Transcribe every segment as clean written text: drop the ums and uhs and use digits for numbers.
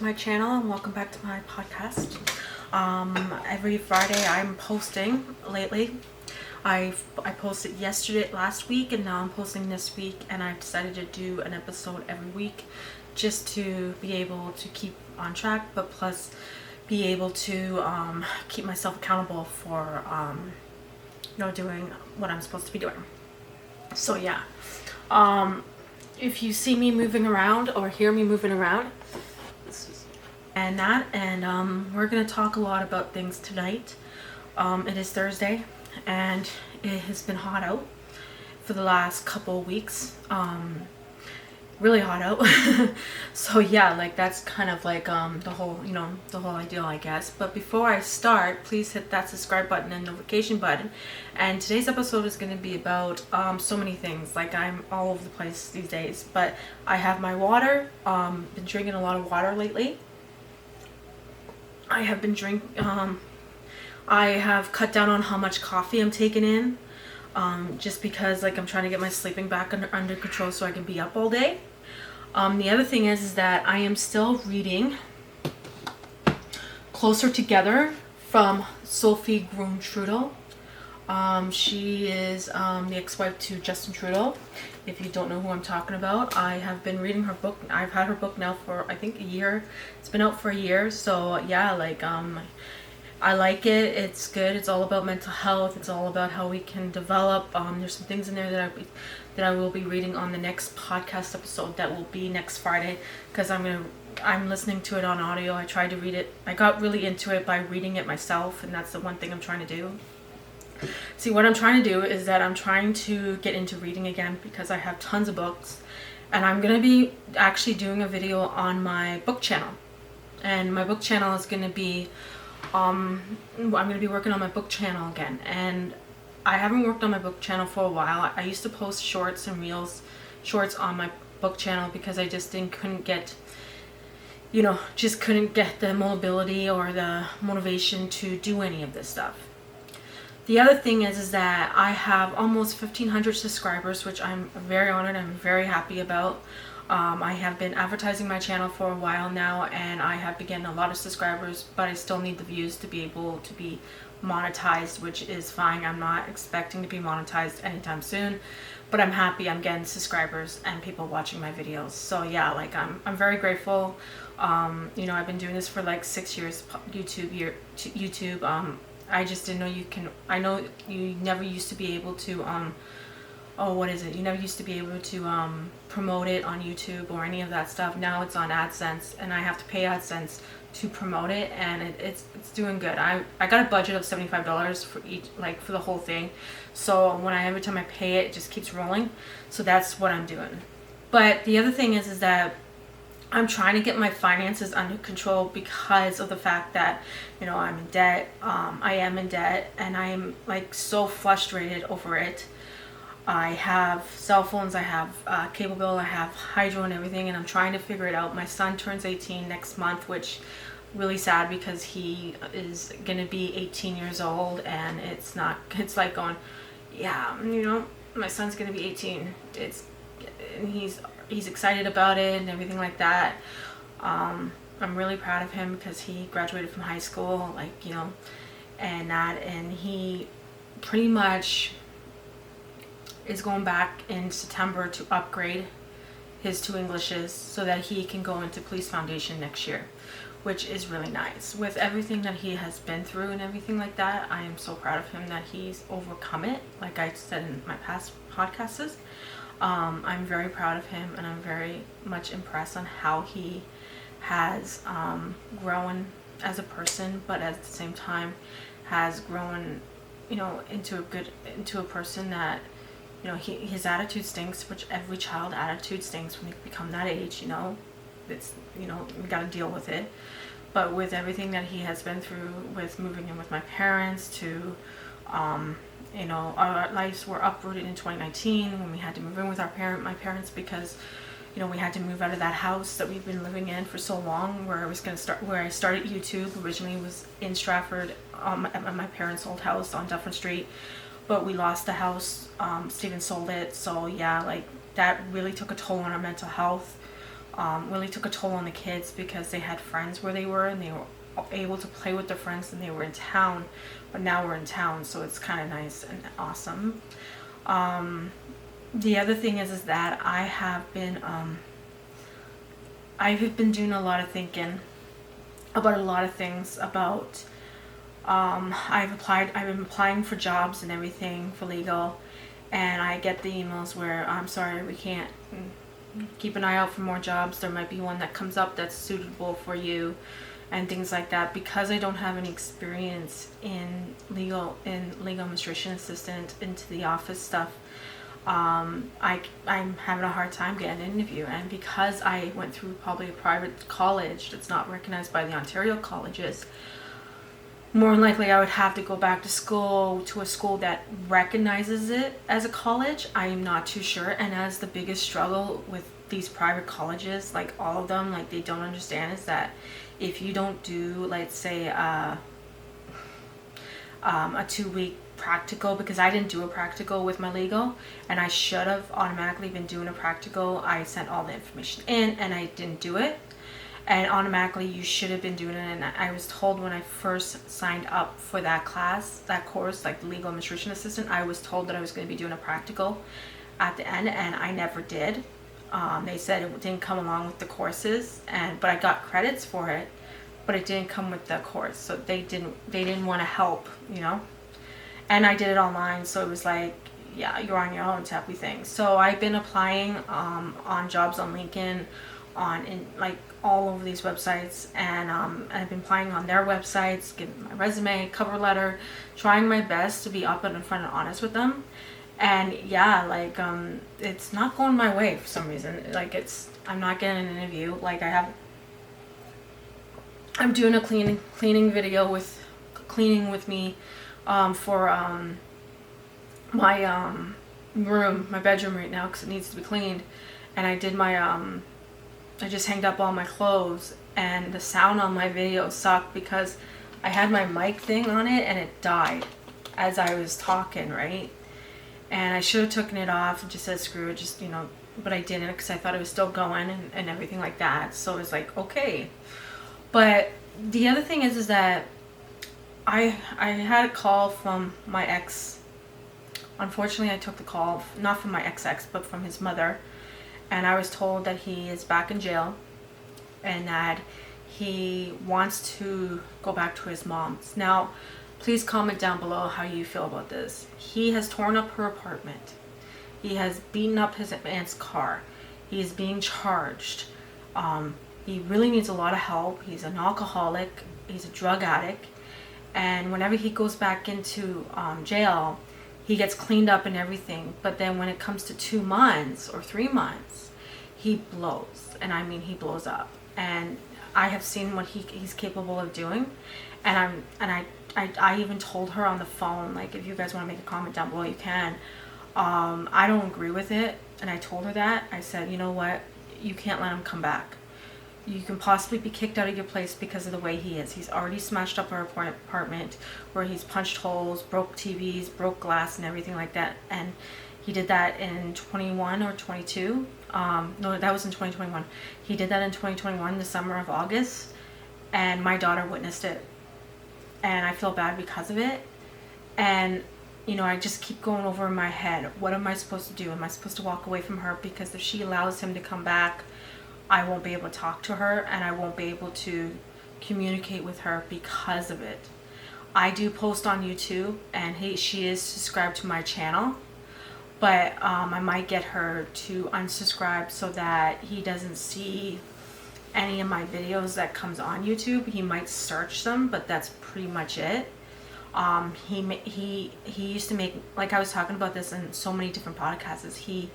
my channel and welcome back to my podcast. Every Friday I'm posting lately. I posted last week, and now I'm posting this week, and I've decided to do an episode every week just to be able to keep on track, but plus be able to keep myself accountable for doing what I'm supposed to be doing. So yeah, if you see me moving around or hear me moving around, we're gonna talk a lot about things tonight. It is Thursday, and it has been hot out for the last couple of weeks. Really hot out. So yeah, like that's kind of like the whole ideal, I guess. But before I start, please hit that subscribe button and notification button. And today's episode is going to be about so many things. Like, I'm all over the place these days, but I have my water. Been drinking a lot of water lately. I have been I have cut down on how much coffee I'm taking in. Just because, like, I'm trying to get my sleeping back under control so I can be up all day. The other thing is that I am still reading Closer Together from Sophie Trudeau. She is the ex-wife to Justin Trudeau. If you don't know who I'm talking about, I have been reading her book. I've had her book now for, I think, a year. It's been out for a year. So yeah, like, I like it. It's good. It's all about mental health. It's all about how we can develop. There's some things in there that I will be reading on the next podcast episode that will be next Friday, because I'm listening to it on audio. I tried to read it. I got really into it by reading it myself, and that's the one thing I'm trying to do. See, what I'm trying to do is that I'm trying to get into reading again, because I have tons of books, and I'm going to be actually doing a video on my book channel. And my book channel is going to be I'm going to be working on my book channel again, and I haven't worked on my book channel for a while. I used to post shorts and reels, shorts on my book channel because I just couldn't get the mobility or the motivation to do any of this stuff. The other thing is that I have almost 1,500 subscribers, which I'm very honored. I'm very happy about. I have been advertising my channel for a while now, and I have been getting a lot of subscribers, but I still need the views to be able to be monetized, which is fine. I'm not expecting to be monetized anytime soon, but I'm happy I'm getting subscribers and people watching my videos. So yeah, like, I'm very grateful. I've been doing this for like 6 years, YouTube. I just didn't know I know you never used to be able to you never used to be able to promote it on YouTube or any of that stuff. Now it's on AdSense, and I have to pay AdSense to promote it, and it's doing good. I got a budget of $75 for the whole thing. So every time I pay it just keeps rolling. So that's what I'm doing. But the other thing is that I'm trying to get my finances under control because of the fact that, I'm in debt. I am in debt, and I am like so frustrated over it. I have cell phones, I have cable bill, I have hydro and everything, and I'm trying to figure it out. My son turns 18 next month, which really sad because he is going to be 18 years old, and it's like going, yeah, my son's going to be 18. And he's excited about it and everything like that. I'm really proud of him because he graduated from high school, and he pretty much is going back in September to upgrade his 2 Englishes so that he can go into Police Foundation next year, which is really nice. With everything that he has been through and everything like that, I am so proud of him that he's overcome it, like I said in my past podcasts. I'm very proud of him, and I'm very much impressed on how he has grown as a person, but at the same time has grown into a person that, his attitude stinks, which every child attitude stinks when they become that age. It's, we got to deal with it. But with everything that he has been through, with moving in with my parents to our lives were uprooted in 2019 when we had to move in with my parents because we had to move out of that house that we've been living in for so long, where I started YouTube. Originally was in Stratford, at my parents' old house on Dufferin Street, but we lost the house. Steven sold it. So yeah, like, that really took a toll on our mental health. really took a toll on the kids because they had friends where they were and they were able to play with their friends and they were in town, but now we're in town, so it's kind of nice and awesome. The other thing is that I've been doing a lot of thinking about a lot of things. About I've been applying for jobs and everything for legal, and I get the emails where I'm sorry, we can't, keep an eye out for more jobs, there might be one that comes up that's suitable for you, and things like that. Because I don't have any experience in legal administration assistant into the office stuff, I'm having a hard time getting an interview. And because I went through probably a private college that's not recognized by the Ontario colleges, more than likely I would have to go back to school, to a school that recognizes it as a college. I am not too sure. And as the biggest struggle with these private colleges, like all of them, like they don't understand, is that if you don't do, let's say, a 2-week practical, because I didn't do a practical with my legal, and I should have automatically been doing a practical. I sent all the information in and I didn't do it, and automatically you should have been doing it. And I was told when I first signed up for that class, that course, like the legal administration assistant, I was told that I was going to be doing a practical at the end, and I never did. They said it didn't come along with the courses, but I got credits for it, but it didn't come with the course, so they didn't want to help, and I did it online, so it was like, yeah, you're on your own type of thing. So I've been applying on jobs on LinkedIn, like all over these websites, and I've been applying on their websites, giving my resume, cover letter, trying my best to be up and in front and honest with them. And yeah, like it's not going my way for some reason. Like I'm not getting an interview. Like I'm doing a cleaning video with cleaning with me for my my bedroom right now, because it needs to be cleaned. And I did my I just hanged up all my clothes, and the sound on my video sucked because I had my mic thing on it and it died as I was talking, right? And I should have taken it off and just said screw it, just but I didn't, because I thought it was still going and everything like that. So it was like, okay. But the other thing is that I had a call from my ex. Unfortunately, I took the call not from my ex, but from his mother, and I was told that he is back in jail and that he wants to go back to his mom's. Now, please comment down below how you feel about this. He has torn up her apartment. He has beaten up his aunt's car. He is being charged. He really needs a lot of help. He's an alcoholic. He's a drug addict. And whenever he goes back into jail, he gets cleaned up and everything. But then when it comes to 2 months or 3 months, he blows. And I mean, he blows up. And I have seen what he's capable of doing. And I even told her on the phone, like, if you guys want to make a comment down below, you can. I don't agree with it. And I told her that. I said, you know what? You can't let him come back. You can possibly be kicked out of your place because of the way he is. He's already smashed up our apartment, where he's punched holes, broke TVs, broke glass and everything like that. And he did that in 21 or 22. No, that was in 2021. He did that in 2021, the summer of August. And my daughter witnessed it. And I feel bad because of it. And I just keep going over in my head, what am I supposed to do? Am I supposed to walk away from her? Because if she allows him to come back, I won't be able to talk to her, and I won't be able to communicate with her because of it. I do post on YouTube, and she is subscribed to my channel, but I might get her to unsubscribe so that he doesn't see any of my videos that comes on YouTube. He might search them, but that's pretty much it. He used to make, like I was talking about this in so many different podcasts,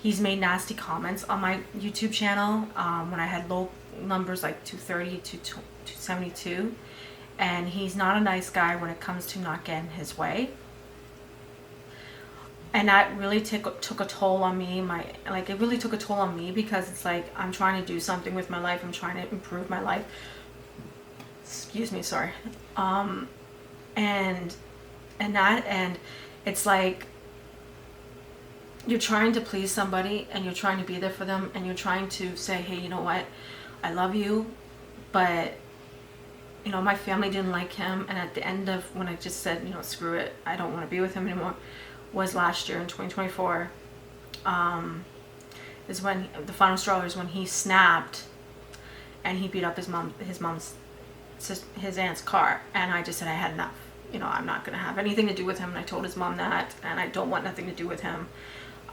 he's made nasty comments on my YouTube channel when I had low numbers like 230 to 272, and he's not a nice guy when it comes to not getting his way. And that really took a toll on me. It really took a toll on me, because it's like I'm trying to do something with my life. I'm trying to improve my life. Excuse me, sorry. And it's like you're trying to please somebody and you're trying to be there for them and you're trying to say, hey, you know what, I love you, but you know, my family didn't like him, and at the end of when I just said, you know, screw it, I don't want to be with him anymore, was last year in 2024, is when the final straw is when he snapped and he beat up his aunt's car, and I just said I had enough. You know, I'm not going to have anything to do with him, and I told his mom that, and I don't want nothing to do with him.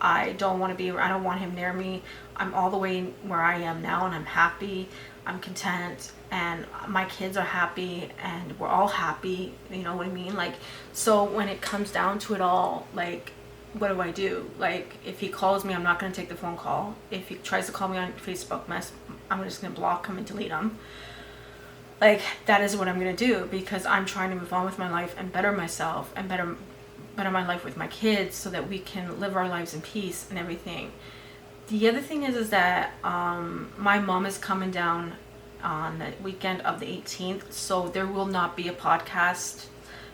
I don't want him near me. I'm all the way where I am now, and I'm happy, I'm content, and my kids are happy, and we're all happy, you know what I mean? Like, so when it comes down to it all, like, what do? Like, if he calls me, I'm not going to take the phone call. If he tries to call me on Facebook, I'm just going to block him and delete him. Like, that is what I'm going to do, because I'm trying to move on with my life and better myself and better my life with my kids so that we can live our lives in peace and everything. The other thing is that my mom is coming down on the weekend of the 18th, so there will not be a podcast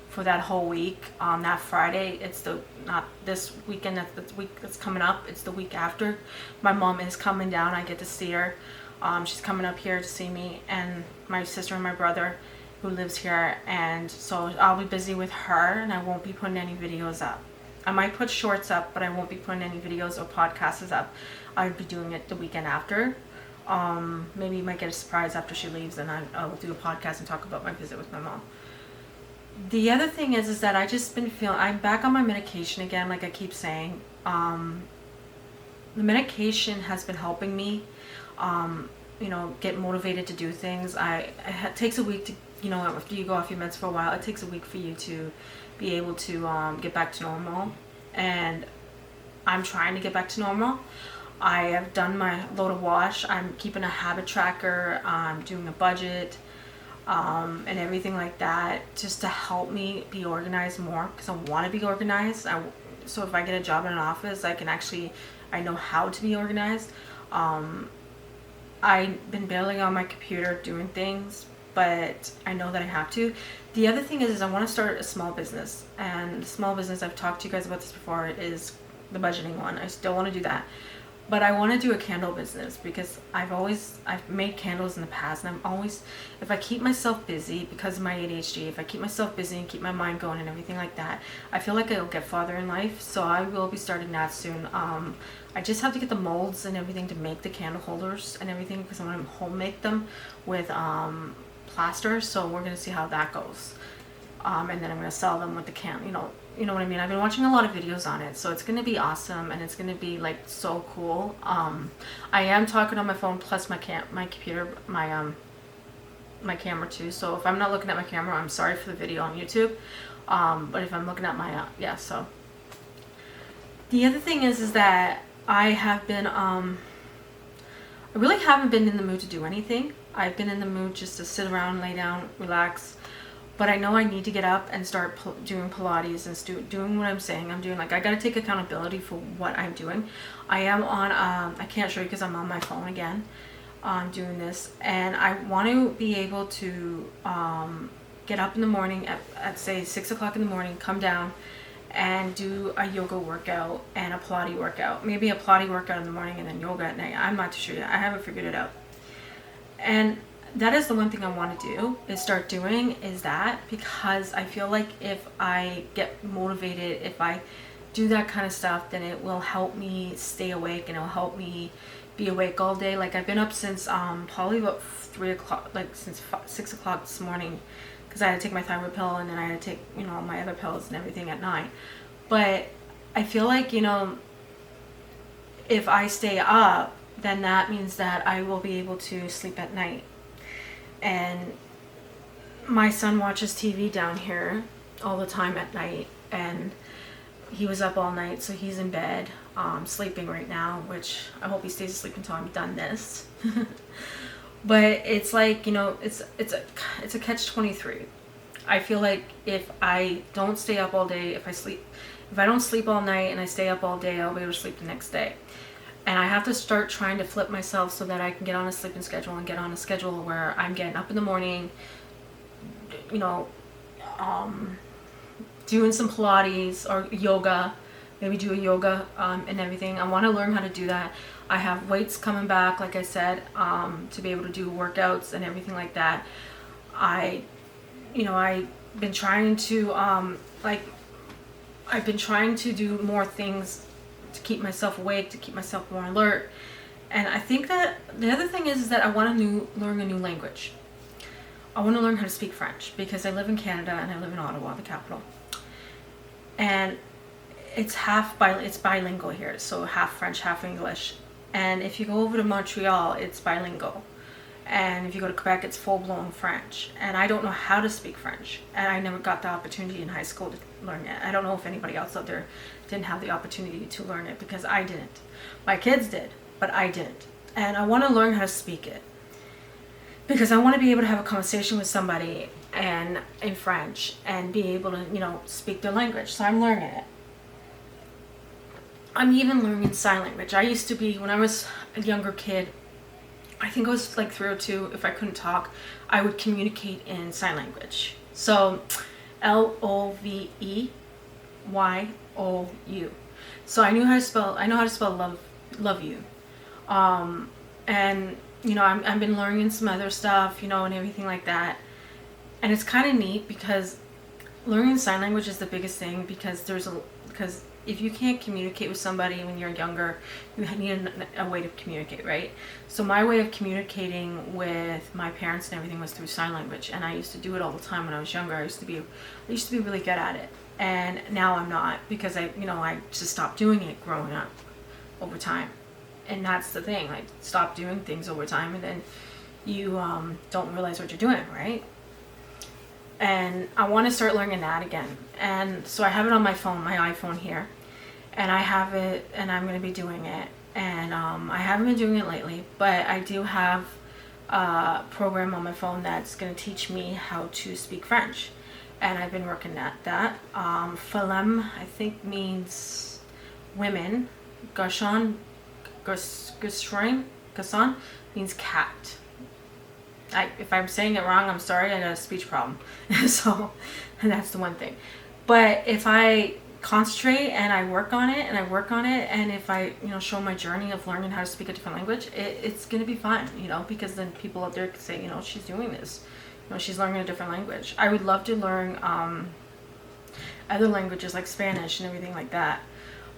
for that whole week. On that Friday, it's not this weekend, that's the week that's coming up, it's the week after. My mom is coming down, I get to see her. She's coming up here to see me and my sister and my brother who lives here, and so I'll be busy with her, and I won't be putting any videos up. I might put shorts up, but I won't be putting any videos or podcasts up. I'll be doing it the weekend after. Maybe you might get a surprise after she leaves, and I'll do a podcast and talk about my visit with my mom. The other thing is that I just been feeling, I'm back on my medication again, like I keep saying. The medication has been helping me, you know, get motivated to do things. It takes a week to, you know, after you go off your meds for a while, it takes a week for you to be able to get back to normal. And I'm trying to get back to normal. I have done my load of wash. I'm keeping a habit tracker. I'm doing a budget, and everything like that, just to help me be organized more, because I want to be organized. So if I get a job in an office, I know how to be organized. I've been barely on my computer doing things, but I know that I have to. The other thing is I want to start a small business, and the small business, I've talked to you guys about this before, is the budgeting one. I still want to do that, but I want to do a candle business, because I've made candles in the past, and if I keep myself busy, because of my ADHD, if I keep myself busy and keep my mind going and everything like that, I feel like I'll get farther in life. So I will be starting that soon. I just have to get the molds and everything to make the candle holders and everything, because I'm going to home make them with plaster. So we're going to see how that goes. And then I'm going to sell them with the you know what I mean? I've been watching a lot of videos on it, so it's going to be awesome, and it's going to be like so cool. I am talking on my phone plus my computer, my camera too. So if I'm not looking at my camera, I'm sorry for the video on YouTube. But if I'm looking at my so the other thing is that I have been I really haven't been in the mood to do anything. I've been in the mood just to sit around, lay down, relax. But I know I need to get up and start doing Pilates and doing what I'm saying I'm doing. Like, I got to take accountability for what I'm doing. I am on, I can't show you because I'm on my phone again, doing this. And I want to be able to get up in the morning at say 6 o'clock in the morning, come down and do a yoga workout and a Pilates workout. Maybe a Pilates workout in the morning and then yoga at night. I'm not too sure yet. I haven't figured it out. And that is the one thing I want to do, is start doing, is that, because I feel like if I get motivated, if I do that kind of stuff, then it will help me stay awake, and it will help me be awake all day. Like, I've been up since probably about 3 o'clock, like since 6 o'clock this morning, because I had to take my thyroid pill, and then I had to take, you know, my other pills and everything at 9. But I feel like, you know, if I stay up, then that means that I will be able to sleep at night. And my son watches TV down here all the time at night, and he was up all night, so he's in bed, sleeping right now, which I hope he stays asleep until I'm done this. But it's like, you know, it's a catch-23. I feel like if I don't stay up all day, if I don't sleep all night and I stay up all day, I'll be able to sleep the next day. And I have to start trying to flip myself so that I can get on a sleeping schedule and get on a schedule where I'm getting up in the morning, you know, doing some Pilates or yoga maybe do a yoga and everything. I want to learn how to do that. I have weights coming back, like I said, to be able to do workouts and everything like that. I've been trying to I've been trying to do more things to keep myself awake, to keep myself more alert. And I think that the other thing is that I want to learn a new language. I want to learn how to speak French because I live in Canada and I live in Ottawa, the capital. And it's bilingual here, so half French, half English. And if you go over to Montreal, it's bilingual. And if you go to Quebec, it's full-blown French. And I don't know how to speak French. And I never got the opportunity in high school to learn it. I don't know if anybody else out there didn't have the opportunity to learn it because I didn't. My kids did, but I didn't. And I want to learn how to speak it because I want to be able to have a conversation with somebody and in French and be able to, speak their language. So I'm learning it. I'm even learning sign language. I used to be, when I was a younger kid, I think I was like 3 or 2, if I couldn't talk, I would communicate in sign language. So LOVEYOU. So I know how to spell love you. And I've been learning some other stuff, and everything like that. And it's kind of neat because learning sign language is the biggest thing because if you can't communicate with somebody when you're younger, you need a way to communicate, right? So my way of communicating with my parents and everything was through sign language, and I used to do it all the time when I was younger. I used to be really good at it, and now I'm not because I just stopped doing it growing up over time, and that's the thing. I stopped doing things over time, and then you don't realize what you're doing, right? And I want to start learning that again. And so I have it on my phone, my iPhone here. And I have it, and I'm going to be doing it. And I haven't been doing it lately, but I do have a program on my phone that's going to teach me how to speak French. And I've been working at that. Femme, I think, means women. Garçon means cat. If I'm saying it wrong, I'm sorry. I got a speech problem. So, and that's the one thing. But if I concentrate and I work on it, and if I, show my journey of learning how to speak a different language, it's going to be fun, because then people out there can say, she's doing this. She's learning a different language. I would love to learn other languages like Spanish and everything like that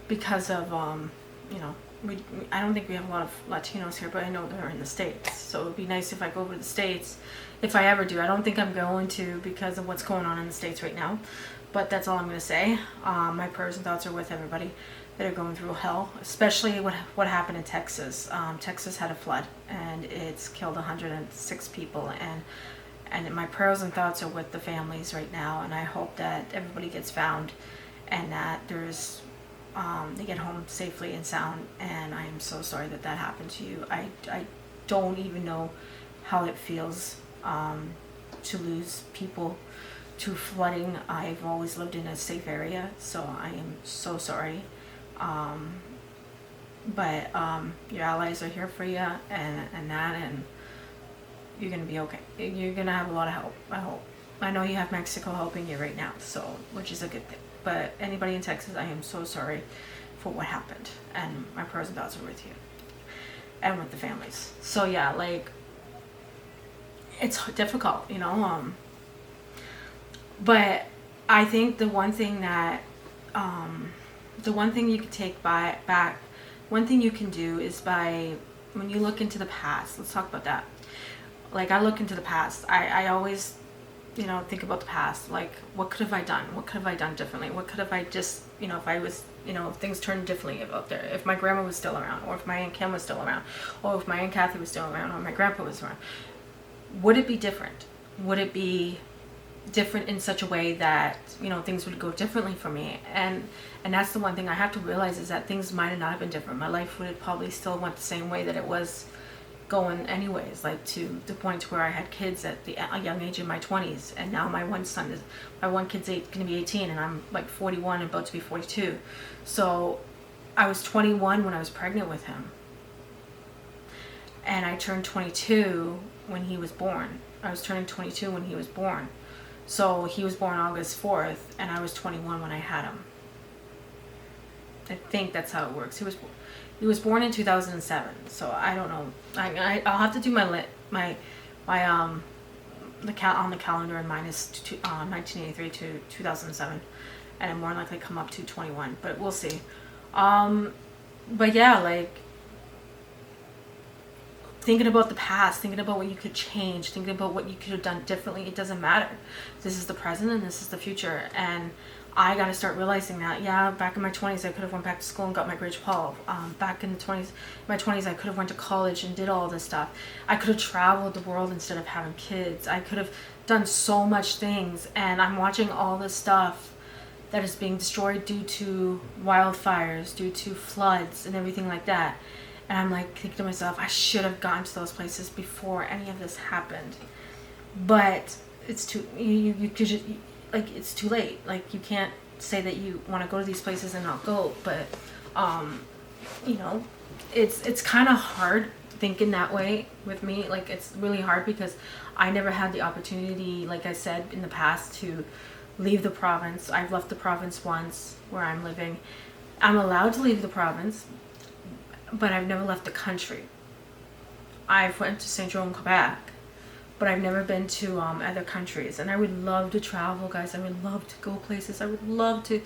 because of, I don't think we have a lot of Latinos here, but I know they're in the States. So it would be nice if I go over to the States, if I ever do. I don't think I'm going to because of what's going on in the States right now. But that's all I'm going to say. My prayers and thoughts are with everybody that are going through hell, especially what happened in Texas. Texas had a flood, and it's killed 106 people. And my prayers and thoughts are with the families right now. And I hope that everybody gets found and that there's they get home safely and sound. And I am so sorry that happened to you. I don't even know how it feels to lose people to flooding. I've always lived in a safe area, so I am so sorry. But your allies are here for you, and you're gonna be okay. You're gonna have a lot of help, I hope. I know you have Mexico helping you right now, so which is a good thing. But anybody in Texas, I am so sorry for what happened, and my prayers and thoughts are with you and with the families. So yeah, it's difficult, but I think the one thing you can take back, one thing you can do is when you look into the past. Let's talk about that. I look into the past. I always, think about the past. What could have I done? What could have I done differently? What could have I just, if I was, if things turned differently out there. If my grandma was still around, or if my Aunt Kim was still around, or if my Aunt Kathy was still around, or my grandpa was around. Would it be different? Would it be different in such a way that things would go differently for me? And that's the one thing I have to realize is that things might have not have been different. My life would have probably still went the same way that it was going anyways, to the point where I had kids at a young age in my 20s, and now my one kid's going to be 18, and I'm 41 and about to be 42. So I was 21 when I was pregnant with him, and I turned 22 when he was born. I was turning 22 when he was born. So he was born August 4th, and I was 21 when I had him. I think that's how it works. He was born in 2007, so I don't know. I'll have to do my on the calendar, and mine is 1983 to 2007, and it more than likely come up to 21, but we'll see. But yeah, like, thinking about the past, thinking about what you could change, thinking about what you could have done differently, it doesn't matter. This is the present and this is the future, and I got to start realizing that. Yeah, back in my 20s I could have went back to school and got my grade 12. Back in my 20s I could have went to college and did all this stuff. I could have traveled the world instead of having kids. I could have done so much things, and I'm watching all this stuff that is being destroyed due to wildfires, due to floods and everything like that. And I'm like thinking to myself, I should have gone to those places before any of this happened. But it's too, you could just, like, it's too late. Like, you can't say that you want to go to these places and not go. But, you know, it's kind of hard thinking that way with me. Like, it's really hard because I never had the opportunity, like I said in the past, to leave the province. I've left the province once where I'm living. I'm allowed to leave the province, but I've never left the country. I've went to St. Jerome, Quebec, but I've never been to other countries. And I would love to travel, guys. I would love to go places. I would love to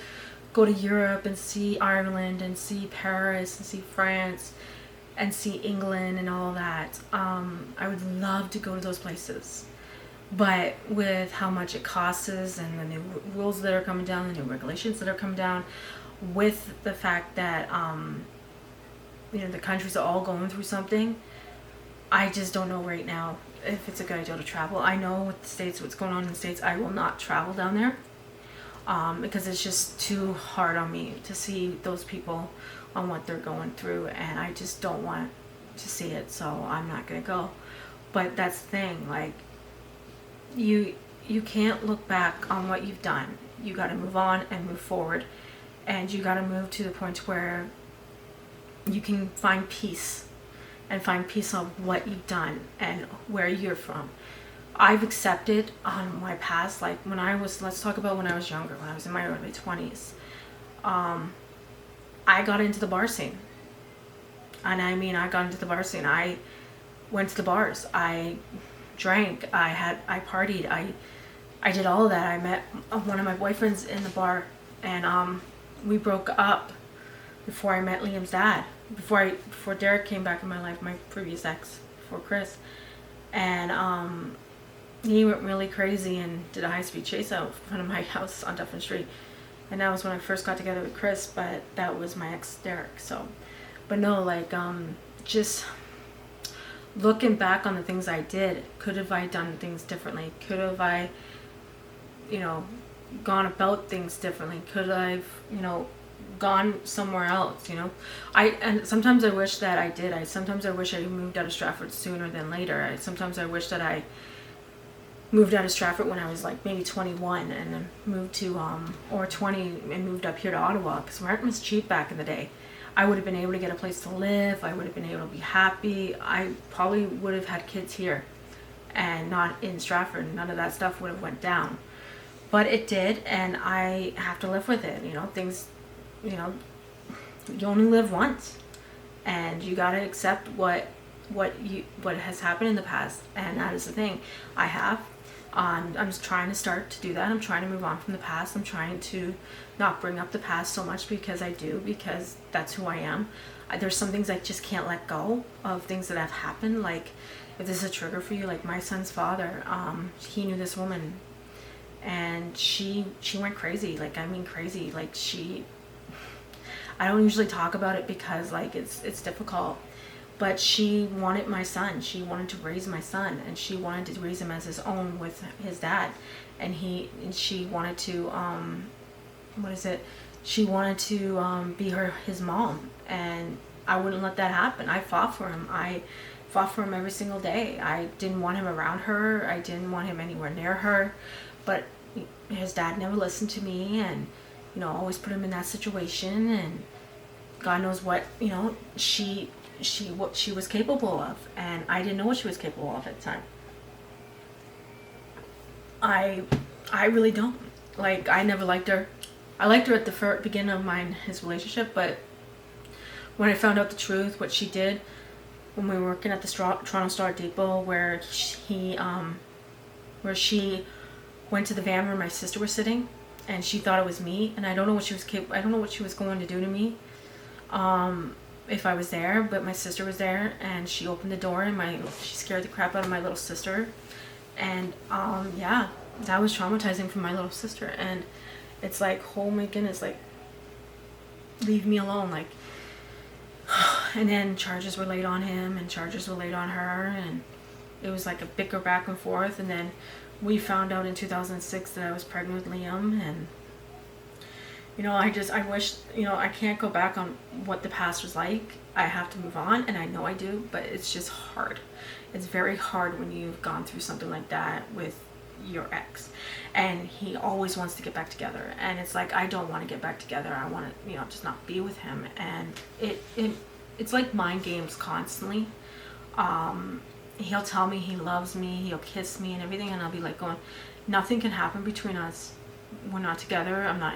go to Europe and see Ireland and see Paris and see France and see England and all that. I would love to go to those places. But with how much it costs and the new rules that are coming down, the new regulations that are coming down, with the fact that you know, the countries are all going through something, I just don't know right now if it's a good idea to travel. I know with the States, what's going on in the States, I will not travel down there because it's just too hard on me to see those people on what they're going through, and I just don't want to see it, so I'm not gonna go. But that's the thing, like, you can't look back on what you've done. You got to move on and move forward, and you got to move to the point where you can find peace, and find peace on what you've done and where you're from. I've accepted on my past, like when I was, let's talk about when I was younger, when I was in my early 20s. I got into the bar scene. And I mean, I got into the bar scene. I went to the bars. I drank. I partied. I did all of that. I met one of my boyfriends in the bar, and we broke up before I met Liam's dad. Before Derek came back in my life, my previous ex, before Chris. And he went really crazy and did a high-speed chase out in front of my house on Dufferin Street. And that was when I first got together with Chris, but that was my ex, Derek. So, but no, like, just looking back on the things I did, could have I done things differently? Could have I, you know, gone about things differently? Could I've, you know, gone somewhere else, you know? And sometimes I wish that I did. Sometimes I wish I moved out of Stratford sooner than later. Sometimes I wish that I moved out of Stratford when I was like maybe 21 and then moved to, or 20 and moved up here to Ottawa, because rent was cheap back in the day. I would have been able to get a place to live. I would have been able to be happy. I probably would have had kids here and not in Stratford. None of that stuff would have went down. But it did, and I have to live with it. You know, things, you know, you only live once, and you got to accept what has happened in the past, and that is the thing. I'm just trying to start to do that. I'm trying to move on from the past. I'm trying to not bring up the past so much because that's who I am. There's some things I just can't let go of, things that have happened. Like, if this is a trigger for you, like my son's father, he knew this woman, and she went crazy. Like, I mean crazy. Like, I don't usually talk about it because, like, it's difficult. But she wanted my son. She wanted to raise my son, and she wanted to raise him as his own with his dad. And she wanted to, She wanted to be his mom, and I wouldn't let that happen. I fought for him. I fought for him every single day. I didn't want him around her. I didn't want him anywhere near her. But his dad never listened to me, and, you know, always put him in that situation. And God knows what, you know, what she was capable of, and I didn't know what she was capable of at the time. I really don't. Like, I never liked her. I liked her at the beginning of his relationship, but when I found out the truth, what she did when we were working at the Toronto Star Depot, where she went to the van where my sister was sitting, and she thought it was me, and I don't know what she was going to do to me, if I was there, but my sister was there, and she opened the door, and she scared the crap out of my little sister, and yeah, that was traumatizing for my little sister, and it's like, oh my goodness, like, leave me alone, like. And then charges were laid on him, and charges were laid on her, and it was like a bicker back and forth. And then we found out in 2006 that I was pregnant with Liam, and I wish, I can't go back on what the past was like. I have to move on, and I know I do, but it's just hard. It's very hard when you've gone through something like that with your ex, and he always wants to get back together, and it's like, I don't want to get back together. I want to, just not be with him, and it's like mind games constantly. He'll tell me he loves me, he'll kiss me and everything, and I'll be like going, nothing can happen between us. We're not together. I'm not,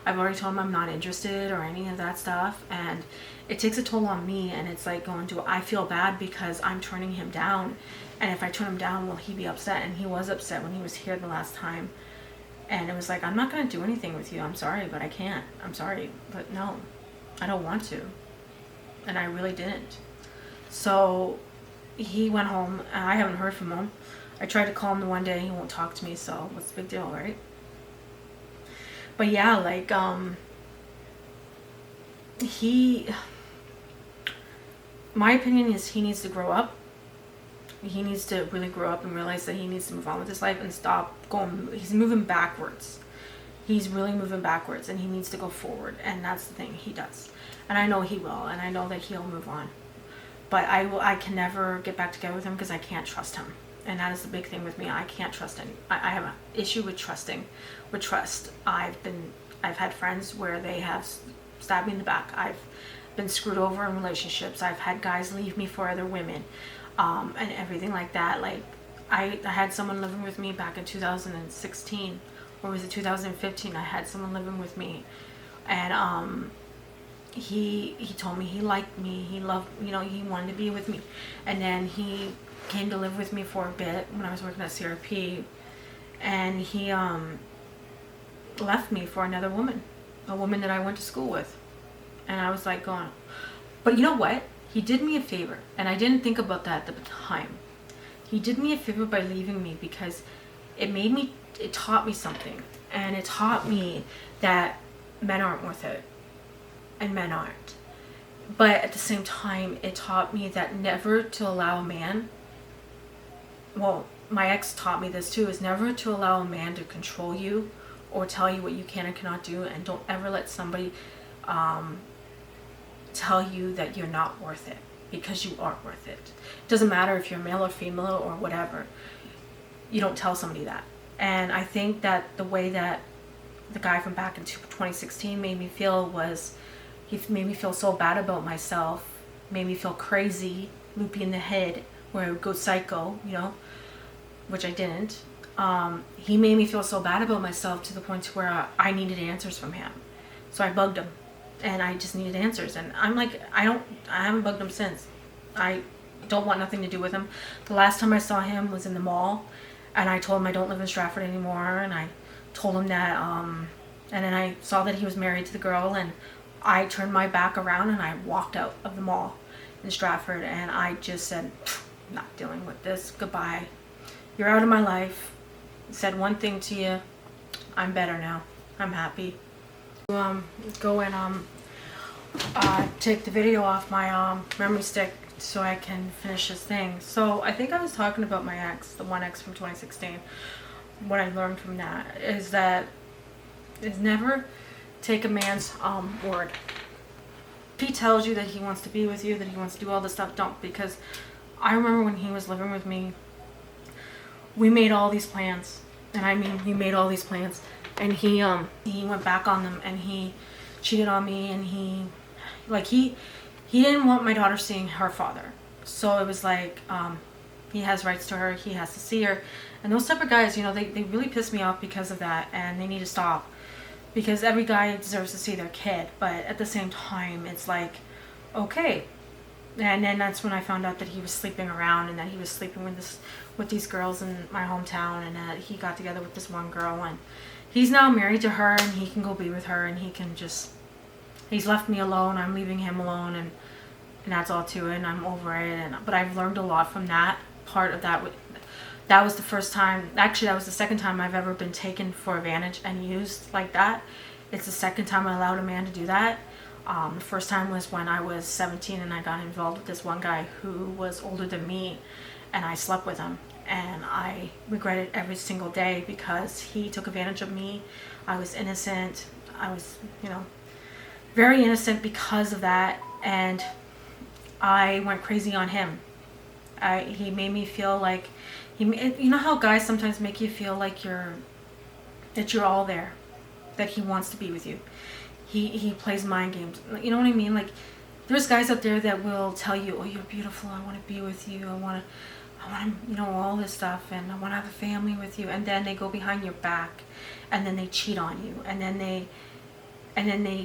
I've already told him I'm not interested or any of that stuff, and it takes a toll on me, and it's like going to, I feel bad because I'm turning him down, and if I turn him down, will he be upset? And he was upset when he was here the last time, and it was like, I'm not going to do anything with you. I'm sorry, but I can't. I'm sorry, but no, I don't want to, and I really didn't. So he went home, and I haven't heard from him. I tried to call him the one day, he won't talk to me, so what's the big deal, right? But yeah, like, my opinion is he needs to grow up. He needs to really grow up and realize that he needs to move on with his life and stop going, he's moving backwards. He's really moving backwards, and he needs to go forward, and that's the thing, he does. And I know he will, and I know that he'll move on. But I can never get back together with him because I can't trust him. And that is the big thing with me. I can't trust him. I have an issue with trust. I've had friends where they have stabbed me in the back. I've been screwed over in relationships. I've had guys leave me for other women, and everything like that. Like, I had someone living with me back in 2016, or was it 2015? I had someone living with me, and he told me he liked me. He loved, he wanted to be with me, and then he came to live with me for a bit when I was working at CRP, and he left me for another woman, a woman that I went to school with. And I was like going, but you know what? He did me a favor, and I didn't think about that at the time. He did me a favor by leaving me because it taught me something, and it taught me that men aren't worth it, and men aren't. But at the same time, it taught me that never to allow a man, well, my ex taught me this too, is never to allow a man to control you or tell you what you can and cannot do, and don't ever let somebody tell you that you're not worth it, because you are worth it. It doesn't matter if you're male or female or whatever. You don't tell somebody that. And I think that the way that the guy from back in 2016 made me feel was, he made me feel so bad about myself, made me feel crazy, loopy in the head, where I would go psycho, which I didn't. He made me feel so bad about myself to the point to where I needed answers from him. So I bugged him, and I just needed answers. And I'm like, I haven't bugged him since. I don't want nothing to do with him. The last time I saw him was in the mall, and I told him I don't live in Stratford anymore, and I told him that, and then I saw that he was married to the girl, and I turned my back around and I walked out of the mall in Stratford, and I just said, not dealing with this, goodbye. You're out of my life. Said one thing to you, I'm better now. I'm happy. Go and take the video off my memory stick so I can finish this thing. So I think I was talking about my ex, the one ex from 2016. What I learned from that is never take a man's word. If he tells you that he wants to be with you, that he wants to do all this stuff, don't. Because I remember when he was living with me, we made all these plans, and I mean, we made all these plans, and he went back on them, and he cheated on me, and he didn't want my daughter seeing her father. So it was like, he has rights to her, he has to see her, and those type of guys, they really piss me off because of that, and they need to stop. because every guy deserves to see their kid, but at the same time, it's like, okay. And then that's when I found out that he was sleeping around, and that he was sleeping with these girls in my hometown, and that he got together with this one girl, and he's now married to her, and he can go be with her, and he's left me alone. I'm leaving him alone, and that's all to it, and I'm over it. But I've learned a lot from that part of that. That was the first time, actually that was the second time I've ever been taken for advantage and used like that. It's the second time I allowed a man to do that. The first time was when I was 17 and I got involved with this one guy who was older than me, and I slept with him. And I regret it every single day because he took advantage of me. I was innocent. I was, very innocent because of that. And I went crazy on him. He made me feel like, you know how guys sometimes make you feel like that you're all there, that he wants to be with you. He plays mind games. You know what I mean? Like, there's guys out there that will tell you, oh, you're beautiful, I want to be with you, I want to, all this stuff, and I want to have a family with you. And then they go behind your back, and then they cheat on you, and then they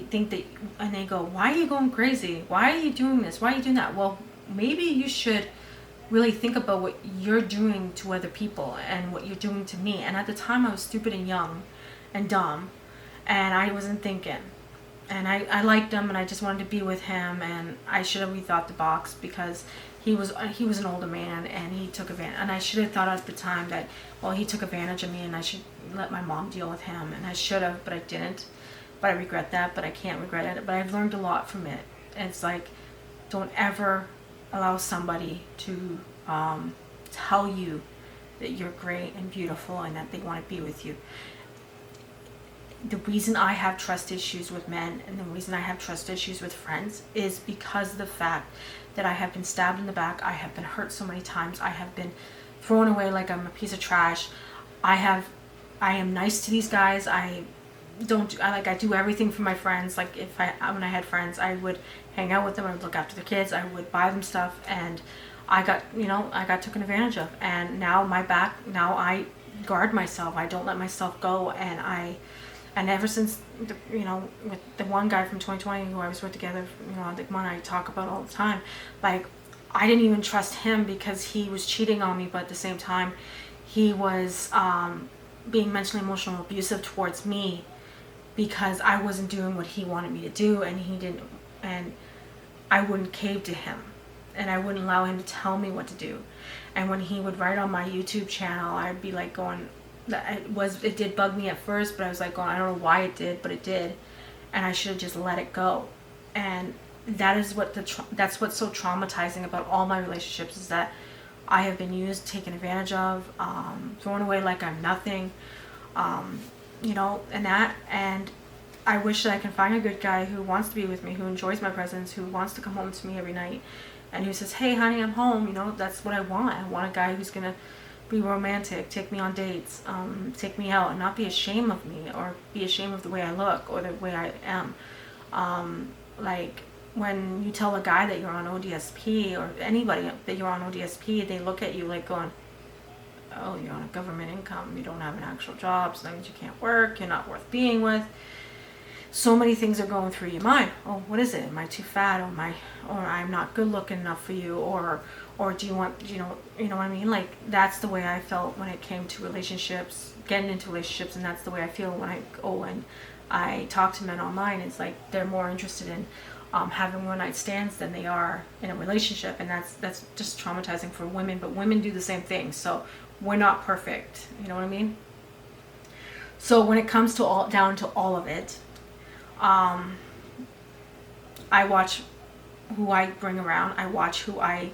think that, and they go, why are you going crazy? Why are you doing this? Why are you doing that? Well, maybe you should really think about what you're doing to other people and what you're doing to me. And at the time I was stupid and young and dumb, and I wasn't thinking. And I liked him, and I just wanted to be with him, and I should have rethought the box because he was an older man, and he took advantage. And I should have thought at the time that, well, he took advantage of me, and I should let my mom deal with him. And I should have, but I didn't. But I regret that, but I can't regret it. But I've learned a lot from it. And it's like, don't ever allow somebody to tell you that you're great and beautiful and that they want to be with you. The reason I have trust issues with men, and the reason I have trust issues with friends, is because of the fact that I have been stabbed in the back. I have been hurt so many times. I have been thrown away like I'm a piece of trash. I am nice to these guys. I do everything for my friends. Like, when I had friends, I would hang out with them, I would look after their kids, I would buy them stuff, and I got taken advantage of. And now I guard myself. I don't let myself go. And ever since, with the one guy from 2020 who I was with together, the one I talk about all the time, like, I didn't even trust him because he was cheating on me, but at the same time, he was being mentally, emotional, abusive towards me because I wasn't doing what he wanted me to do, and he didn't, and I wouldn't cave to him, and I wouldn't allow him to tell me what to do. And when he would write on my YouTube channel, I'd be like going, it did bug me at first, but I was like going, I don't know why it did, but it did, and I should have just let it go. And that is that's what's so traumatizing about all my relationships, is that I have been used, taken advantage of, thrown away like I'm nothing, and I wish that I can find a good guy who wants to be with me, who enjoys my presence, who wants to come home to me every night, and who says, hey honey, I'm home. That's what I want. I want a guy who's gonna be romantic, take me on dates, take me out, and not be ashamed of me or be ashamed of the way I look or the way I am. Like, when you tell a guy that you're on ODSP, or anybody that you're on ODSP, they look at you like going, oh, you're on a government income, you don't have an actual job, so that means you can't work, you're not worth being with. So many things are going through your mind. Oh, what is it? Am I too fat? Or I'm not good looking enough for you? Or do you want, you know what I mean? Like, that's the way I felt when it came to relationships, getting into relationships, and that's the way I feel when I go and I talk to men online. It's like they're more interested in having one night stands than they are in a relationship, and that's just traumatizing for women. But women do the same thing, so we're not perfect. You know what I mean? So when it comes to down to all of it, I watch who I bring around. I watch who I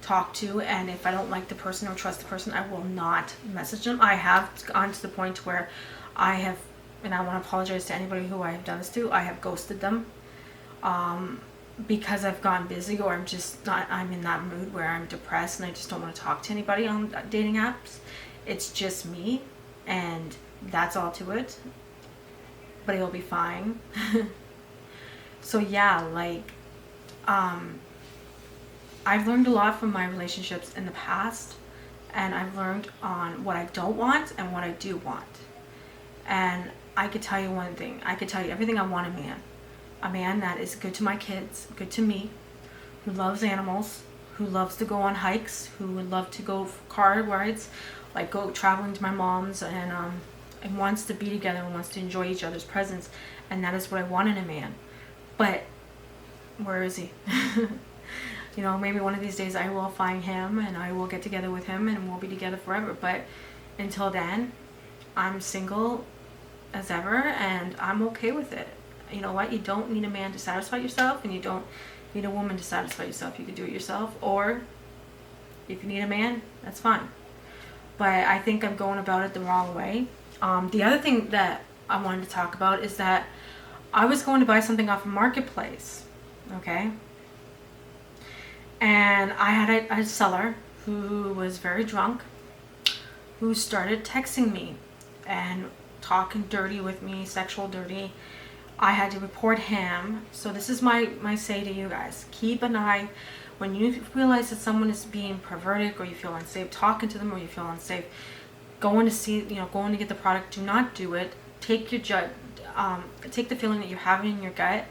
talk to, and if I don't like the person or trust the person, I will not message them. I have gone to the point where I have, and I want to apologize to anybody who I have done this to, I have ghosted them because I've gotten busy, or I'm in that mood where I'm depressed and I just don't want to talk to anybody on dating apps. It's just me, and that's all to it. But it'll be fine. So yeah, like, I've learned a lot from my relationships in the past, and I've learned on what I don't want and what I do want. And I could tell you one thing. I could tell you everything I want in a man. A man that is good to my kids, good to me, who loves animals, who loves to go on hikes, who would love to go for car rides, like go traveling to my mom's, and wants to be together and wants to enjoy each other's presence. And that is what I want in a man. But where is he? You know, maybe one of these days I will find him and I will get together with him and we'll be together forever. But until then, I'm single as ever and I'm okay with it. You know what? You don't need a man to satisfy yourself, and you don't need a woman to satisfy yourself. You can do it yourself, or if you need a man, that's fine. But I think I'm going about it the wrong way. The other thing that I wanted to talk about is that I was going to buy something off a marketplace, okay? And I had a seller who was very drunk, who started texting me and talking dirty with me, sexual dirty. I had to report him. So this is my say to you guys. Keep an eye when you realize that someone is being perverted, or you feel unsafe talking to them, or you feel unsafe going to get the product. Do not do it. Take your take the feeling that you're having in your gut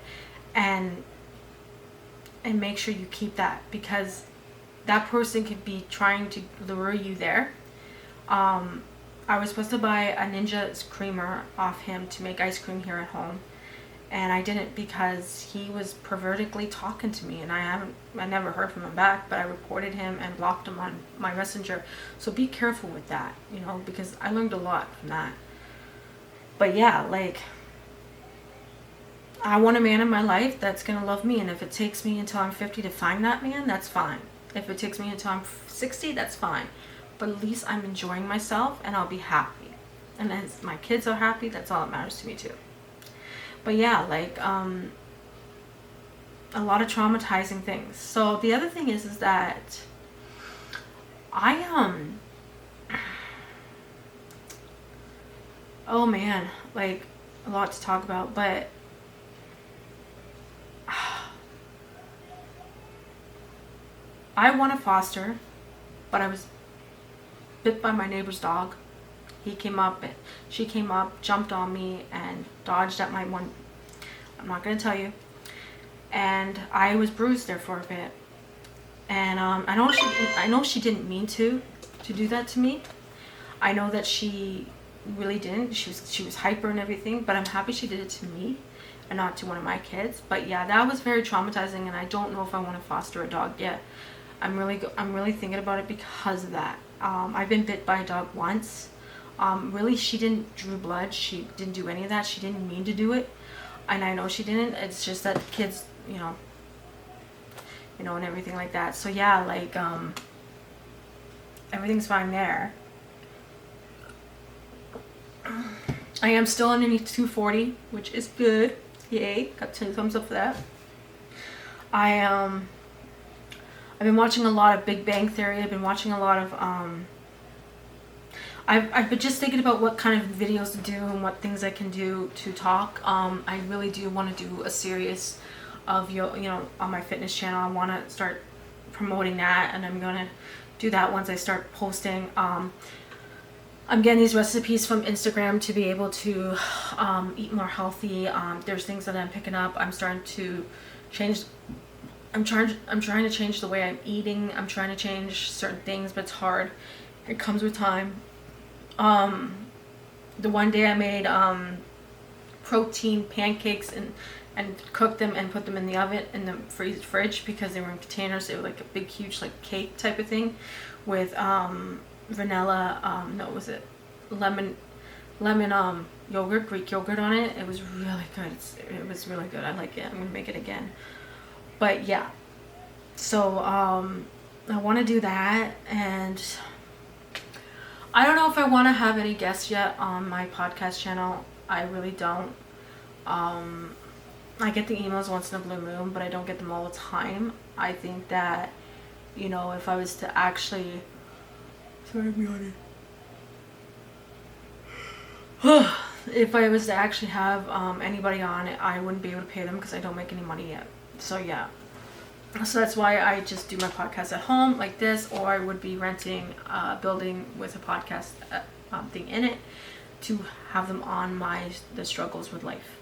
and make sure you keep that, because that person could be trying to lure you there. I was supposed to buy a Ninja creamer off him to make ice cream here at home, and I didn't because he was pervertically talking to me, and I never heard from him back, but I reported him and blocked him on my messenger. So be careful with that, you know, because I learned a lot from that. But yeah, like, I want a man in my life that's gonna love me, and if it takes me until I'm 50 to find that man, that's fine. If it takes me until I'm 60, that's fine. But at least I'm enjoying myself and I'll be happy. And as my kids are happy, that's all that matters to me too. But yeah, like, a lot of traumatizing things. So the other thing is that oh man, like, a lot to talk about, but I want to foster, but I was bit by my neighbor's dog. She came up, jumped on me, and dodged at my one. I'm not going to tell you. And I was bruised there for a bit. And I know she didn't mean to do that to me. I know that she really didn't. She was hyper and everything, but I'm happy she did it to me and not to one of my kids. But yeah, that was very traumatizing, and I don't know if I want to foster a dog yet. I'm really thinking about it because of that. I've been bit by a dog once. Really, she didn't drew blood. She didn't do any of that. She didn't mean to do it, and I know she didn't. It's just that kids, you know, and everything like that. So yeah, like, everything's fine there. I am still underneath 240, which is good. Yay! Got 2 thumbs up for that. I've been watching a lot of Big Bang Theory. I've been watching a lot of I've been just thinking about what kind of videos to do and what things I can do to talk. I really do want to do a series of on my fitness channel. I want to start promoting that, and I'm gonna do that once I start posting. I'm getting these recipes from Instagram to be able to eat more healthy. There's things that I'm picking up. I'm starting to change. I'm trying to change the way I'm eating. I'm trying to change certain things, but it's hard. It comes with time. The one day I made protein pancakes and cooked them and put them in the oven in the fridge because they were in containers. They were like a big, huge, like, cake type of thing with vanilla. No, was it lemon yogurt, Greek yogurt on it. It was really good. It was really good. I like it. I'm gonna make it again. But yeah, so I want to do that, and I don't know if I want to have any guests yet on my podcast channel. I really don't. I get the emails once in a blue moon, but I don't get them all the time. I think that, if I was to actually... Sorry, I'm yawning. If I was to actually have anybody on it, I wouldn't be able to pay them because I don't make any money yet. So yeah. So that's why I just do my podcast at home like this, or I would be renting a building with a podcast thing in it to have them on the struggles with life.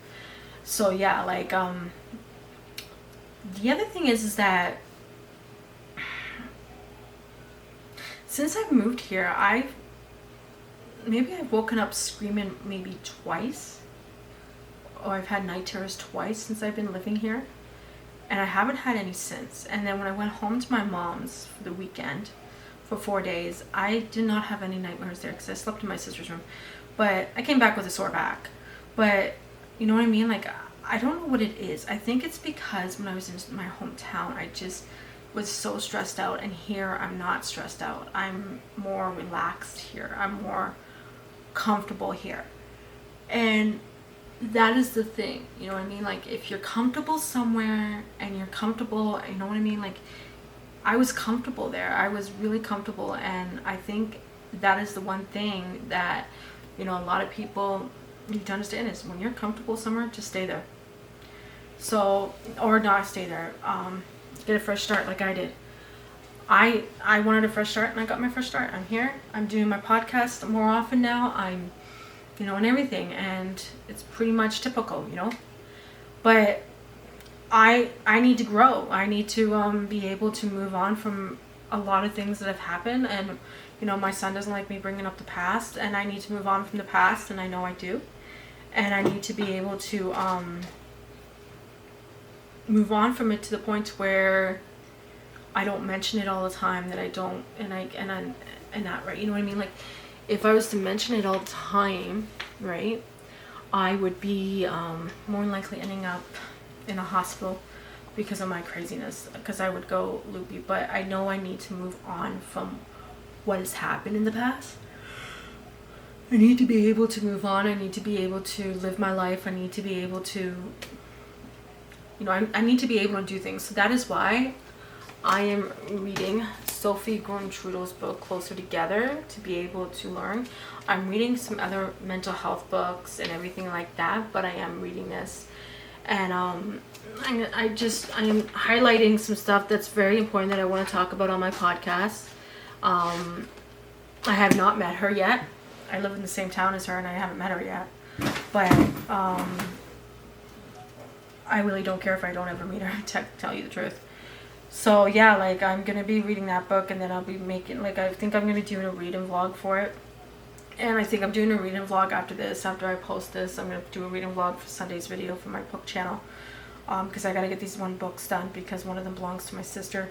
So yeah, like the other thing is that since I've moved here, I've woken up screaming maybe twice, or I've had night terrors twice since I've been living here, and I haven't had any since. And then when I went home to my mom's for the weekend for 4 days, I did not have any nightmares there because I slept in my sister's room, but I came back with a sore back. But you know what I mean, like I don't know what it is. I think it's because when I was in my hometown, I just was so stressed out, and here I'm not stressed out. I'm more relaxed here. I'm more comfortable here. And that is the thing, you know what I mean? Like if you're comfortable somewhere and you're comfortable, you know what I mean? Like I was comfortable there. I was really comfortable, and I think that is the one thing that, you know, a lot of people need to understand is when you're comfortable somewhere, just stay there. So, or not stay there. Get a fresh start like I did. I wanted a fresh start, and I got my fresh start. I'm here. I'm doing my podcast more often now. I'm, you know, and everything, and it's pretty much typical, you know. But I need to grow. I need to be able to move on from a lot of things that have happened, and you know, my son doesn't like me bringing up the past, and I need to move on from the past, and I know I do. And I need to be able to move on from it to the point where I don't mention it all the time, that I don't, and that, right? You know what I mean? Like if I was to mention it all the time, right, I would be more than likely ending up in a hospital because of my craziness, because I would go loopy. But I know I need to move on from what has happened in the past. I need to be able to move on. I need to be able to live my life. I need to be able to, you know, I need to be able to do things. So that is why I am reading Sophie Grun-Trudeau's book, Closer Together, to be able to learn. I'm reading some other mental health books and everything like that, but I am reading this. And I am highlighting some stuff that's very important that I want to talk about on my podcast. I have not met her yet. I live in the same town as her, and I haven't met her yet. But I really don't care if I don't ever meet her, to tell you the truth. So yeah, like I'm gonna be reading that book, and then I'll be making, like, I think I'm gonna do a reading vlog for it. And I think I'm doing a reading vlog after this. After I post this, I'm gonna do a reading vlog for Sunday's video for my book channel, because I gotta get these books done, because one of them belongs to my sister.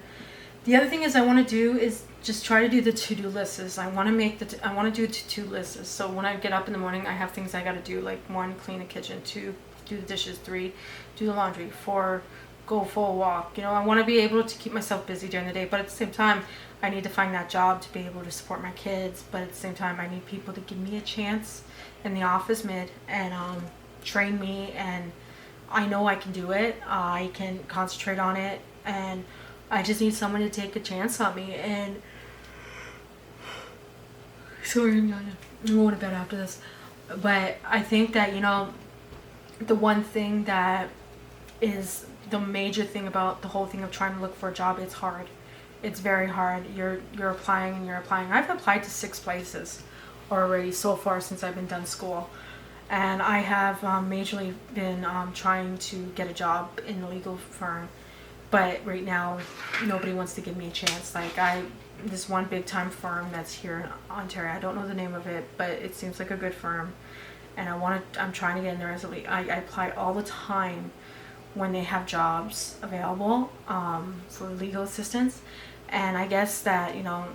The other thing is I want to do is just try to do the to-do lists. I want to I want to do a to-do list. So when I get up in the morning, I have things I got to do, like 1, clean the kitchen, 2, do the dishes, 3, do the laundry, 4, go for a walk. You know, I want to be able to keep myself busy during the day, but at the same time, I need to find that job to be able to support my kids. But at the same time, I need people to give me a chance in the office and train me, and I know I can do it. I can concentrate on it, and I just need someone to take a chance on me. And sorry, I'm going to bed after this. But I think that, you know, the one thing that is the major thing about the whole thing of trying to look for a job, it's hard. It's very hard. You're applying and you're applying. I've applied to 6 places already so far since I've been done school. And I have majorly been trying to get a job in a legal firm. But right now, nobody wants to give me a chance. Like this one big time firm that's here in Ontario, I don't know the name of it, but it seems like a good firm. And I'm trying to get in there as I apply all the time when they have jobs available for legal assistance. And I guess that, you know,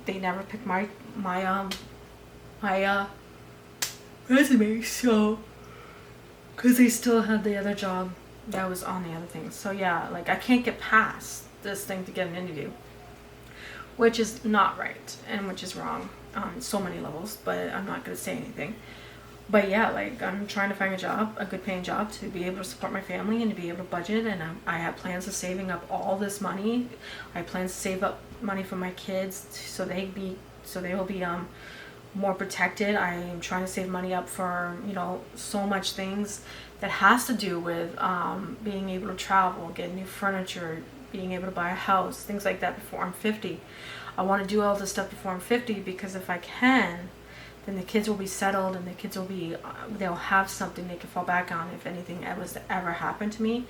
they never picked my resume, so, because they still had the other job that was on the other thing. So yeah, like I can't get past this thing to get an interview, which is not right and which is wrong on so many levels, but I'm not going to say anything. But yeah, like I'm trying to find a job, a good paying job, to be able to support my family and to be able to budget. And I have plans of saving up all this money. I have plans to save up money for my kids so they will be more protected. I am trying to save money up for, you know, so much things that has to do with being able to travel, get new furniture, being able to buy a house, things like that before I'm 50. I want to do all this stuff before I'm 50 because if I can, then the kids will be settled, and the kids will be, they'll have something they can fall back on if anything was to ever happen to me.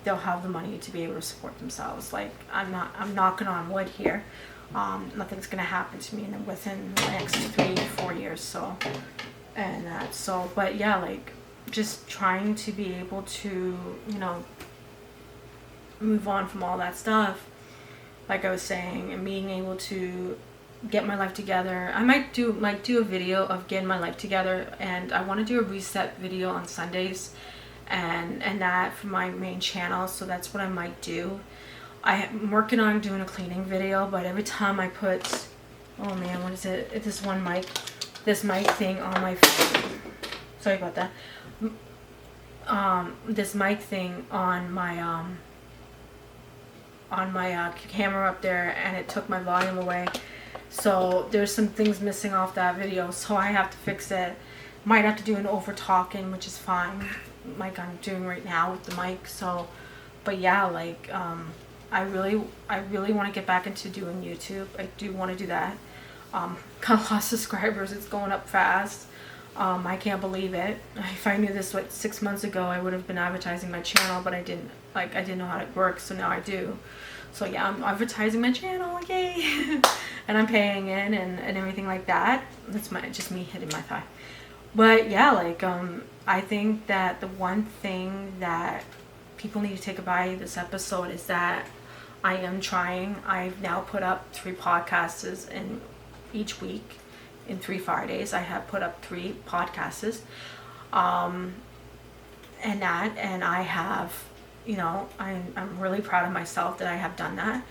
They'll have the money to be able to support themselves. Like, I'm knocking on wood here. Nothing's gonna happen to me within the next 3 to 4 years. So, and so, but yeah, like, just trying to be able to, you know, move on from all that stuff, like I was saying, and being able to get my life together. I might do a video of getting my life together, and I want to do a reset video on Sundays, and that for my main channel. So that's what I might do. I'm working on doing a cleaning video, but every time I put, oh man, what is it? It's this mic thing on my, sorry about that. This mic thing on my camera up there, and it took my volume away. So there's some things missing off that video, so I have to fix it. Might have to do an over talking, which is fine, like I'm doing right now with the mic. So, but yeah, like, I really want to get back into doing YouTube. I do want to do that. Got a lot of subscribers. It's going up fast. I can't believe it. If I knew this 6 months ago, I would have been advertising my channel, but I didn't know how it works, so now I do. So yeah, I'm advertising my channel, yay! And I'm paying in and everything like that. That's just me hitting my thigh. But yeah, like, I think that the one thing that people need to take away this episode is that I am trying. I've now put up 3 podcasts in each week. In 3 Fridays, I have put up 3 podcasts. And I have, you know, I'm really proud of myself that I have done that,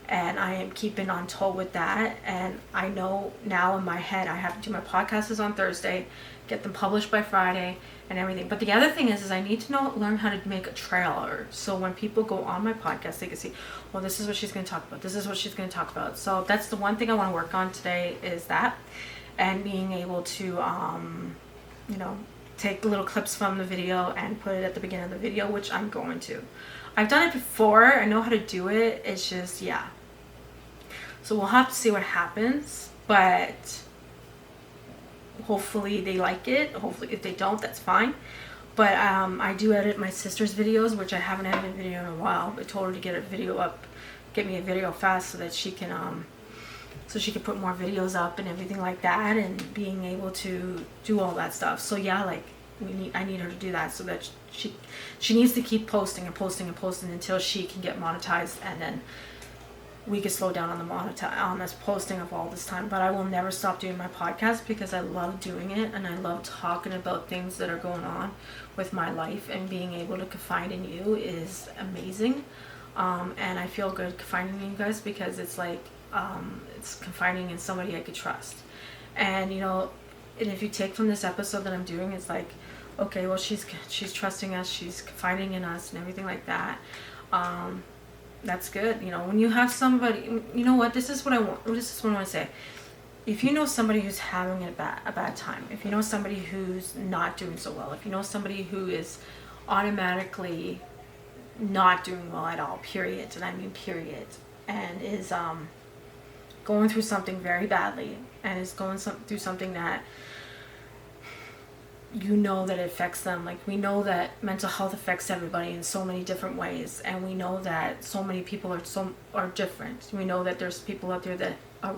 and I am keeping on toe with that. And I know now in my head I have to do my podcasts on Thursday, get them published by Friday, and everything. But the other thing is I need to learn how to make a trailer, so when people go on my podcast, they can see, well, this is what she's going to talk about. This is what she's going to talk about. So that's the one thing I want to work on today, is that, and being able to, you know, take little clips from the video and put it at the beginning of the video, which I'm going to. I've done it before. I know how to do it. It's just, yeah. So we'll have to see what happens, but hopefully they like it. Hopefully, if they don't, that's fine. But I do edit my sister's videos, which I haven't edited a video in a while. I told her to get a video up, get me a video fast, so that she can put more videos up and everything like that, and being able to do all that stuff. So yeah, like, I need her to do that, so that she needs to keep posting and posting and posting until she can get monetized, and then we can slow down on this posting of all this time. But I will never stop doing my podcast, because I love doing it, and I love talking about things that are going on with my life, and being able to confide in you is amazing. And I feel good confiding in you guys, because it's like, it's confiding in somebody I could trust. And you know, and if you take from this episode that I'm doing, it's like, okay, well, she's trusting us, she's confiding in us, and everything like that. That's good. You know, when you have somebody, you know what, this is what I want to say. If you know somebody who's having a bad time, if you know somebody who's not doing so well, if you know somebody who is automatically not doing well at all, period, and I mean period, and is going through something very badly, and is going through something that you know that it affects them. Like, we know that mental health affects everybody in so many different ways, and we know that so many people are different. We know that there's people out there that are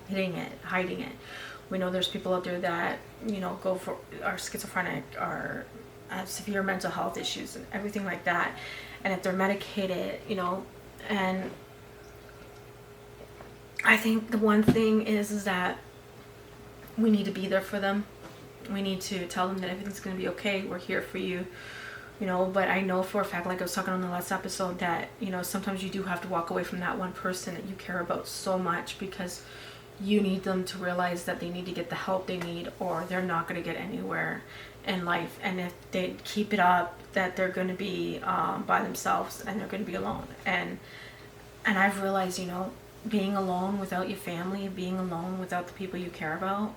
hiding it. We know there's people out there that, you know, are schizophrenic, or have severe mental health issues and everything like that. And if they're medicated, you know, and I think the one thing is that we need to be there for them. We need to tell them that everything's going to be okay. We're here for you, you know. But I know for a fact, like I was talking on the last episode, that, you know, sometimes you do have to walk away from that one person that you care about so much, because you need them to realize that they need to get the help they need, or they're not going to get anywhere in life. And if they keep it up, that they're going to be by themselves, and they're going to be alone. And I've realized, you know, being alone without your family, being alone without the people you care about,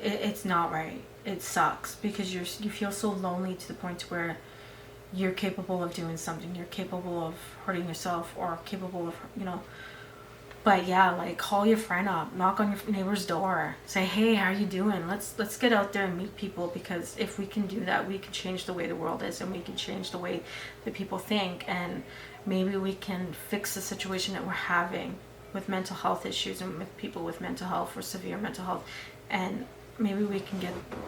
it's not right. It sucks, because you feel so lonely to the point where you're capable of doing something. You're capable of hurting yourself, or capable of, you know, But yeah, like call your friend up, knock on your neighbor's door, say, hey, how are you doing? Let's get out there and meet people, because if we can do that, we can change the way the world is, and we can change the way that people think, and maybe we can fix the situation that we're having with mental health issues and with people with mental health or severe mental health, and maybe we can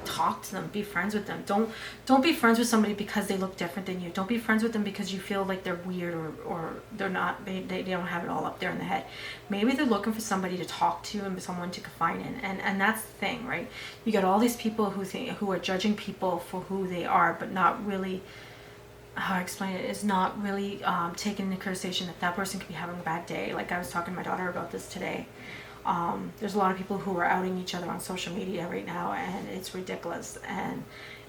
talk to them, be friends with them. Don't be friends with somebody because they look different than you. Don't be friends with them because you feel like they're weird, or they're not, they don't have it all up there in the head. Maybe they're looking for somebody to talk to and someone to confide in, and that's the thing, right? You got all these people who are judging people for who they are, but not really, how I explain it, is not really taking into consideration that person could be having a bad day. Like I was talking to my daughter about this today. There's a lot of people who are outing each other on social media right now, and it's ridiculous, and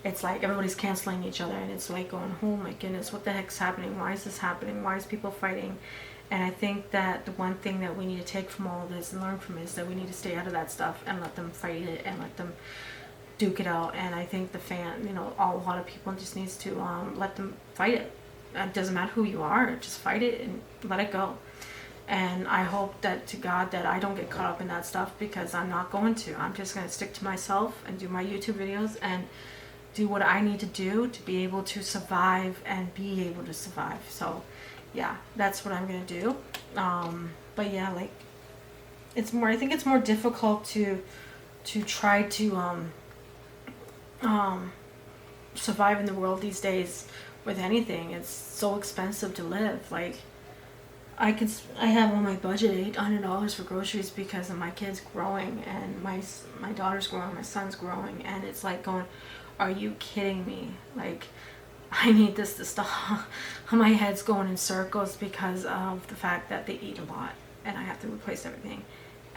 it's like everybody's canceling each other, and it's like going, oh my goodness, what the heck's happening? Why is this happening? Why is people fighting? And I think that the one thing that we need to take from all of this and learn from it is that we need to stay out of that stuff and let them fight it and let them duke it out. And I think a lot of people just needs to let them fight it. It doesn't matter who you are, just fight it and let it go. And I hope that to God that I don't get caught up in that stuff, because I'm not going to. I'm just going to stick to myself and do my YouTube videos and do what I need to do to be able to survive and be able to survive. So yeah, that's what I'm going to do. But yeah, like I think it's more difficult to try to survive in the world these days with anything. It's so expensive to live. Like I have on my budget $800 for groceries because of my kids growing, and my daughter's growing, my son's growing, and it's like going, are you kidding me? Like I need this to stop. My head's going in circles because of the fact that they eat a lot and I have to replace everything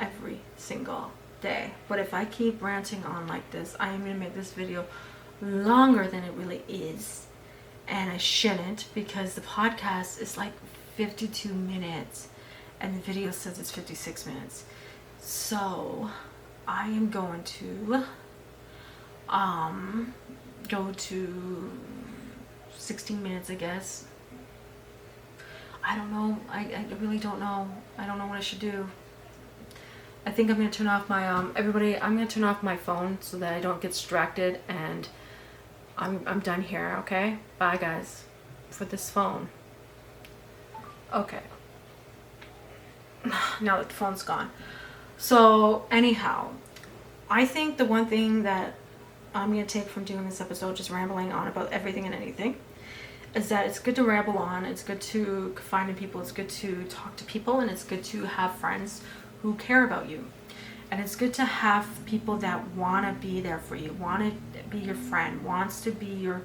every single day. But if I keep ranting on like this, I am going to make this video longer than it really is, and I shouldn't, because the podcast is like 52 minutes and the video says it's 56 minutes. So I am going to go to 16 minutes, I guess. I don't know. I really don't know. I don't know what I should do. I think I'm going to turn off my I'm going to turn off my phone so that I don't get distracted, and I'm done here, okay? Bye guys. For this phone. Okay. Now that the phone's gone. So anyhow, I think the one thing that I'm going to take from doing this episode, just rambling on about everything and anything, is that it's good to ramble on, it's good to confide in people, it's good to talk to people, and it's good to have friends who care about you. And it's good to have people that want to be there for you, want to be your friend, wants to be your,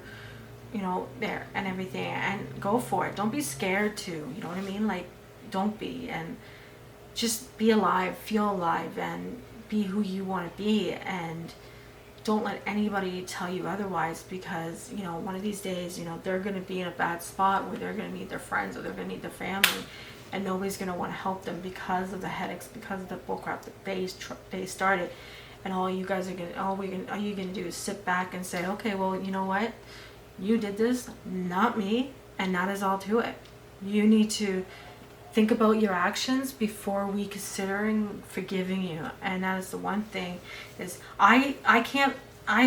there and everything, and go for it. Don't be scared to, you know what I mean? Like, don't be, and just be alive, feel alive, and be who you want to be, and don't let anybody tell you otherwise, because, one of these days, they're going to be in a bad spot where they're going to need their friends or they're going to need their family, and nobody's going to want to help them because of the headaches, because of the bullcrap that they started. And all you guys are going to do is sit back and say, okay, well, you know what? You did this, not me, and that is all to it. You need to think about your actions before we considering forgiving you. And that is the one thing, is I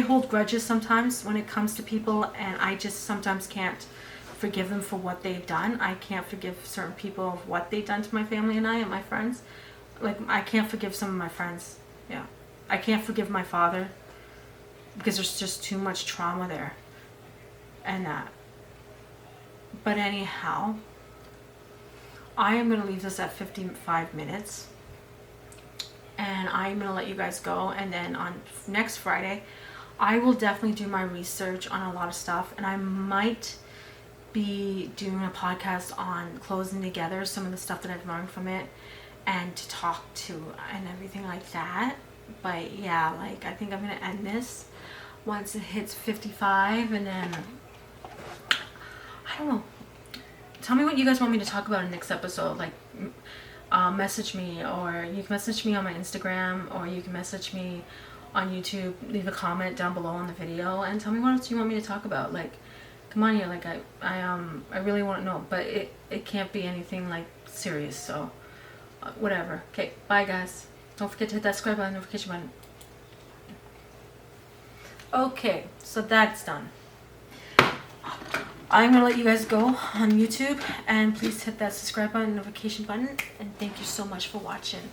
hold grudges sometimes when it comes to people, and I just sometimes can't forgive them for what they've done. I can't forgive certain people of what they've done to my family and I and my friends. Like, I can't forgive some of my friends. Yeah. I can't forgive my father because there's just too much trauma there. And that. But anyhow, I am going to leave this at 55 minutes. And I'm going to let you guys go. And then on next Friday, I will definitely do my research on a lot of stuff. And I might be doing a podcast on closing together some of the stuff that I've learned from it, and to talk to and everything like that. But yeah, like, I think I'm going to end this once it hits 55, and then I don't know. Tell me what you guys want me to talk about in the next episode. Like, message me, or you can message me on my Instagram, or you can message me on YouTube. Leave a comment down below on the video and tell me what else you want me to talk about. Like, come on here. Like, I really want to know, but it can't be anything like serious. So whatever. Okay, bye guys. Don't forget to hit that subscribe button, notification button. Okay, so that's done. I'm gonna let you guys go on YouTube, and please hit that subscribe button, notification button, and thank you so much for watching.